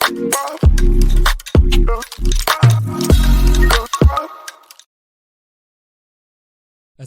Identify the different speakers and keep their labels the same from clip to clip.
Speaker 1: अस्सलाम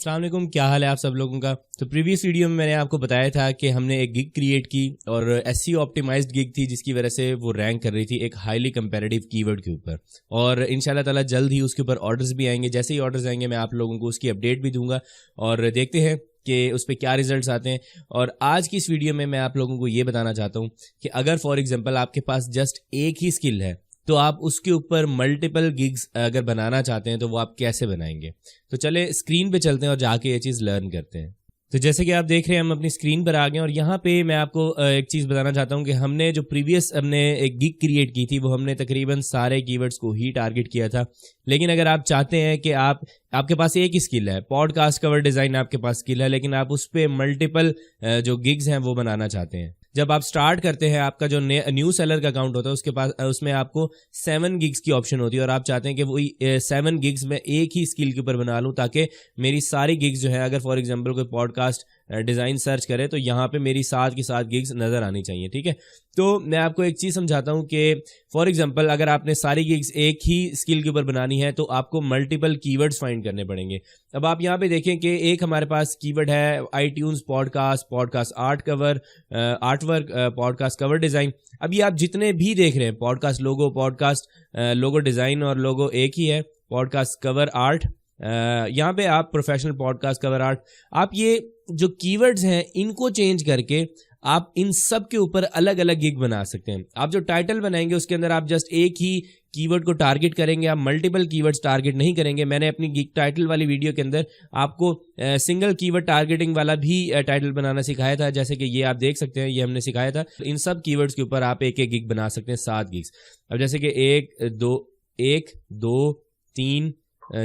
Speaker 1: वालेकुम, क्या हाल है आप सब लोगों का। तो प्रीवियस वीडियो में मैंने आपको बताया था कि हमने एक गिग क्रिएट की और एसईओ ऑप्टिमाइज्ड गिग थी, जिसकी वजह से वो रैंक कर रही थी एक हाईली कंपैरेटिव कीवर्ड के ऊपर। और इंशाल्लाह ताला जल्द ही उसके ऊपर ऑर्डर्स भी आएंगे। जैसे ही ऑर्डर्स आएंगे मैं आप लोगों को उसकी अपडेट भी दूंगा और देखते हैं कि उस पर क्या रिजल्ट्स आते हैं। और आज की इस वीडियो में मैं आप लोगों को ये बताना चाहता हूँ कि अगर फॉर एग्जाम्पल आपके पास जस्ट एक ही स्किल है तो आप उसके ऊपर मल्टीपल गिग्स अगर बनाना चाहते हैं तो वो आप कैसे बनाएंगे। तो चले स्क्रीन पे चलते हैं और जाके ये चीज़ लर्न करते हैं। तो जैसे कि आप देख रहे हैं हम अपनी स्क्रीन पर आ गए और यहाँ पे मैं आपको एक चीज़ बताना चाहता हूँ कि हमने जो प्रीवियस हमने एक गिग क्रिएट की थी वो हमने तकरीबन सारे कीवर्ड्स को ही टारगेट किया था। लेकिन अगर आप चाहते हैं कि आपके पास एक ही स्किल है, पॉडकास्ट कवर डिज़ाइन आपके पास स्किल है, लेकिन आप उस पर मल्टीपल जो गिग्स हैं वो बनाना चाहते हैं। जब आप स्टार्ट करते हैं आपका जो न्यू सेलर का अकाउंट होता है उसके पास उसमें आपको 7 गिग्स की ऑप्शन होती है और आप चाहते हैं कि वही 7 गिग्स में एक ही स्किल के ऊपर बना लूँ ताकि मेरी सारी गिग्स जो है, अगर फॉर एग्जांपल कोई पॉडकास्ट डिज़ाइन सर्च करे तो यहाँ पे मेरी 7 की 7 गिग्स नज़र आनी चाहिए। ठीक है, तो मैं आपको एक चीज़ समझाता हूँ कि फॉर एग्जांपल अगर आपने सारी गिग्स एक ही स्किल के ऊपर बनानी है तो आपको मल्टीपल कीवर्ड्स फाइंड करने पड़ेंगे। अब आप यहाँ पे देखें कि एक हमारे पास कीवर्ड है iTunes podcast art cover artwork podcast cover design. अभी आप जितने भी देख रहे हैं पॉडकास्ट लोगो डिज़ाइन और लोगो एक ही है, पॉडकास्ट कवर आर्ट, यहाँ पे आप प्रोफेशनल पॉडकास्ट कवर आर्ट, आप ये जो कीवर्ड्स हैं इनको चेंज करके आप इन सब के ऊपर अलग अलग गिग बना सकते हैं। आप जो टाइटल बनाएंगे उसके अंदर आप जस्ट एक ही कीवर्ड को टारगेट करेंगे, आप मल्टीपल कीवर्ड्स टारगेट नहीं करेंगे। मैंने अपनी गिग टाइटल वाली वीडियो के अंदर आपको सिंगल कीवर्ड टारगेटिंग वाला भी टाइटल बनाना सिखाया था, जैसे कि ये आप देख सकते हैं, ये हमने सिखाया था। इन सब कीवर्ड्स के ऊपर आप एक एक गिग बना सकते हैं, 7 गिग्स। अब जैसे कि 1 2 3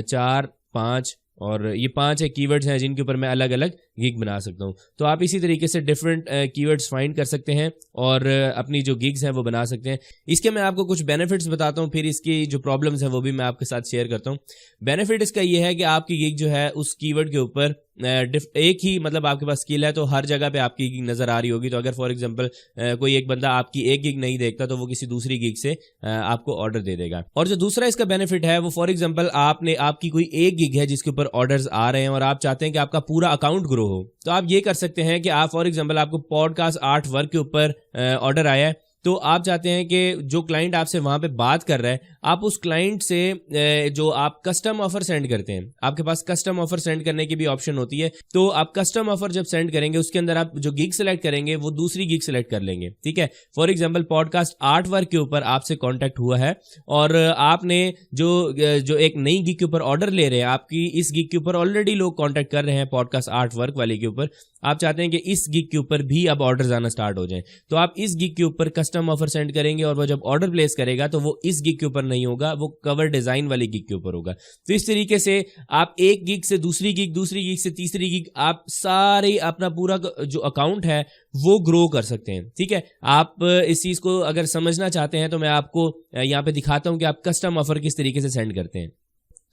Speaker 1: 4 5 और ये 5 कीवर्ड्स हैं जिनके ऊपर मैं अलग अलग गिग बना सकता हूँ। तो आप इसी तरीके से डिफरेंट कीवर्ड्स फाइंड कर सकते हैं और अपनी जो गिग्स हैं वो बना सकते हैं। इसके मैं आपको कुछ बेनिफिट्स बताता हूँ, फिर इसकी जो प्रॉब्लम्स हैं वो भी मैं आपके साथ शेयर करता हूँ। बेनिफिट इसका ये है कि आपकी गिग जो है उस कीवर्ड के ऊपर एक ही, मतलब आपके पास स्किल है तो हर जगह पे आपकी गिग नजर आ रही होगी। तो अगर फॉर एग्जांपल कोई एक बंदा आपकी एक गिग नहीं देखता तो वो किसी दूसरी गिग से आपको ऑर्डर दे देगा। और जो दूसरा इसका बेनिफिट है वो फॉर एग्जांपल आपकी कोई एक गिग है जिसके ऊपर ऑर्डर्स आ रहे हैं और आप चाहते हैं कि आपका पूरा अकाउंट ग्रो हो, तो आप ये कर सकते हैं कि आप फॉर एग्जांपल आपको पॉडकास्ट आर्ट वर्क के ऊपर ऑर्डर आया है, तो आप चाहते हैं कि जो क्लाइंट आपसे वहां पे बात कर रहा है आप उस क्लाइंट से जो आप कस्टम ऑफर सेंड करते हैं, आपके पास कस्टम ऑफर सेंड करने की भी ऑप्शन होती है। तो आप कस्टम ऑफर जब सेंड करेंगे उसके अंदर आप जो गिग सेलेक्ट करेंगे वो दूसरी गिग सेलेक्ट कर लेंगे। ठीक है, for example podcast art work के ऊपर आपसे कॉन्टैक्ट हुआ है और आपने जो एक नई गिग के ऊपर ऑर्डर ले रहे हैं, आपकी इस गिग के ऊपर ऑलरेडी लोग कॉन्टैक्ट कर रहे हैं पॉडकास्ट आर्ट वर्क वाले के ऊपर, आप चाहते हैं कि इस गिग के ऊपर भी अब ऑर्डर आना स्टार्ट हो जाए, तो आप इस गिग के ऊपर कस्टम ऑफर सेंड करेंगे और वो जब ऑर्डर प्लेस करेगा तो वो इस गिग के ऊपर नहीं होगा, वो कवर डिजाइन वाली गिग के ऊपर होगा। तो इस तरीके से आप एक गिग से दूसरी गिग से तीसरी गिग, आप सारे अपना पूरा जो अकाउंट है वो ग्रो कर सकते हैं। ठीक है, आप इस चीज को अगर समझना चाहते हैं तो मैं आपको यहाँ पे दिखाता हूँ कि आप कस्टम ऑफर किस तरीके से सेंड करते हैं।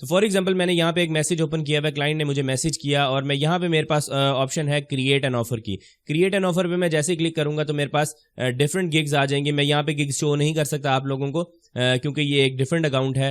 Speaker 1: तो फॉर एग्जांपल मैंने यहाँ पे एक मैसेज ओपन किया हुआ है, क्लाइंट ने मुझे मैसेज किया और मैं यहाँ पे मेरे पास ऑप्शन है क्रिएट एन ऑफर की। क्रिएट एन ऑफर पे मैं जैसे क्लिक करूंगा तो मेरे पास डिफरेंट गिग्स आ जाएंगे। मैं यहाँ पे गिग्स शो नहीं कर सकता आप लोगों को क्योंकि ये एक डिफरेंट अकाउंट है,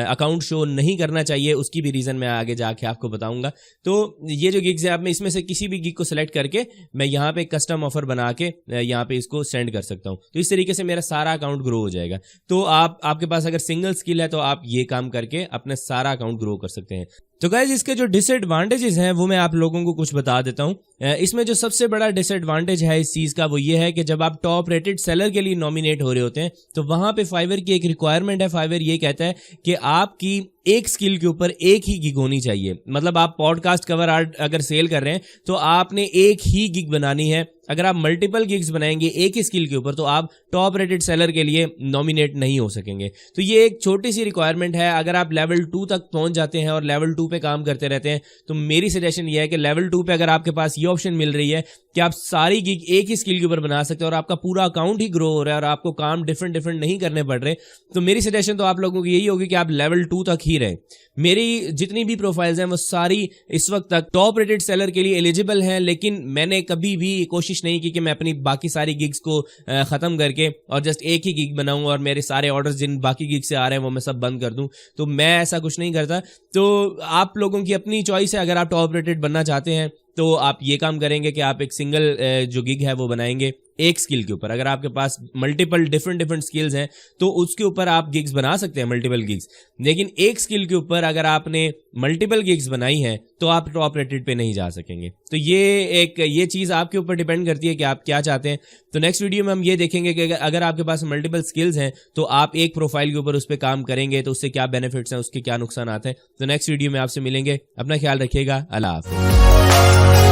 Speaker 1: अकाउंट शो नहीं करना चाहिए, उसकी भी रीज़न मैं आगे जाके आपको बताऊंगा। तो ये जो गिग्स है आप मैं इसमें से किसी भी गिग को सिलेक्ट करके मैं यहाँ पे कस्टम ऑफर बना के यहाँ पे इसको सेंड कर सकता हूँ। तो इस तरीके से मेरा सारा अकाउंट ग्रो हो जाएगा। तो आपके पास अगर सिंगल स्किल है तो आप ये काम करके अपना सारा अकाउंट ग्रो कर सकते हैं। तो गाइस इसके जो डिसएडवांटेजेस हैं वो मैं आप लोगों को कुछ बता देता हूँ। इसमें जो सबसे बड़ा डिसएडवांटेज है इस चीज़ का वो ये है कि जब आप टॉप रेटेड सेलर के लिए नॉमिनेट हो रहे होते हैं तो वहाँ पे फाइवर की एक रिक्वायरमेंट है। फाइवर ये कहता है कि आपकी एक स्किल के ऊपर एक ही गिग होनी चाहिए। मतलब आप पॉडकास्ट कवर आर्ट अगर सेल कर रहे हैं तो आपने एक ही गिग बनानी है। अगर आप मल्टीपल गिग्स बनाएंगे एक ही स्किल के ऊपर तो आप टॉप रेटेड सेलर के लिए नॉमिनेट नहीं हो सकेंगे। तो ये एक छोटी सी रिक्वायरमेंट है। अगर आप लेवल 2 तक पहुंच जाते हैं और लेवल 2 पे काम करते रहते हैं तो मेरी सजेशन ये है कि लेवल 2 पे अगर आपके पास ये ऑप्शन मिल रही है कि आप सारी गिग एक ही स्किल के ऊपर बना सकते हो और आपका पूरा अकाउंट ही ग्रो हो रहा है और आपको काम डिफरेंट डिफरेंट नहीं करने पड़ रहे। तो मेरी सजेशन तो आप लोगों की यही होगी कि आप लेवल 2 तक ही रहें। मेरी जितनी भी प्रोफाइल्स हैं वो सारी इस वक्त तक टॉप रेटेड सेलर के लिए एलिजिबल हैं, लेकिन मैंने कभी भी कोशिश नहीं की कि मैं अपनी बाकी सारी गिग्स को खत्म करके और जस्ट एक ही गिग बनाऊं और मेरे सारे ऑर्डर्स जिन बाकी गिग से आ रहे हैं वो मैं सब बंद कर दूं। तो मैं ऐसा कुछ नहीं करता। तो आप लोगों की अपनी चॉइस है। अगर आप टॉप रेटेड बनना चाहते हैं तो आप ये काम करेंगे कि आप एक सिंगल जो गिग है वो बनाएंगे एक स्किल के ऊपर। अगर आपके पास मल्टीपल डिफरेंट स्किल्स हैं तो उसके ऊपर आप गिग्स बना सकते हैं, मल्टीपल गिग्स। लेकिन एक स्किल के ऊपर अगर आपने मल्टीपल गिग्स बनाई हैं तो आप टॉप रेटेड पे नहीं जा सकेंगे। तो ये चीज आपके ऊपर डिपेंड करती है कि आप क्या चाहते हैं। तो नेक्स्ट वीडियो में हम ये देखेंगे कि अगर आपके पास मल्टीपल स्किल्स हैं तो आप एक प्रोफाइल के ऊपर उस पर काम करेंगे तो उससे क्या बेनिफिट्स हैं, उसके क्या नुकसान आते हैं। तो नेक्स्ट वीडियो में आपसे मिलेंगे। अपना ख्याल रखिएगा। अल्लाह हाफिज़।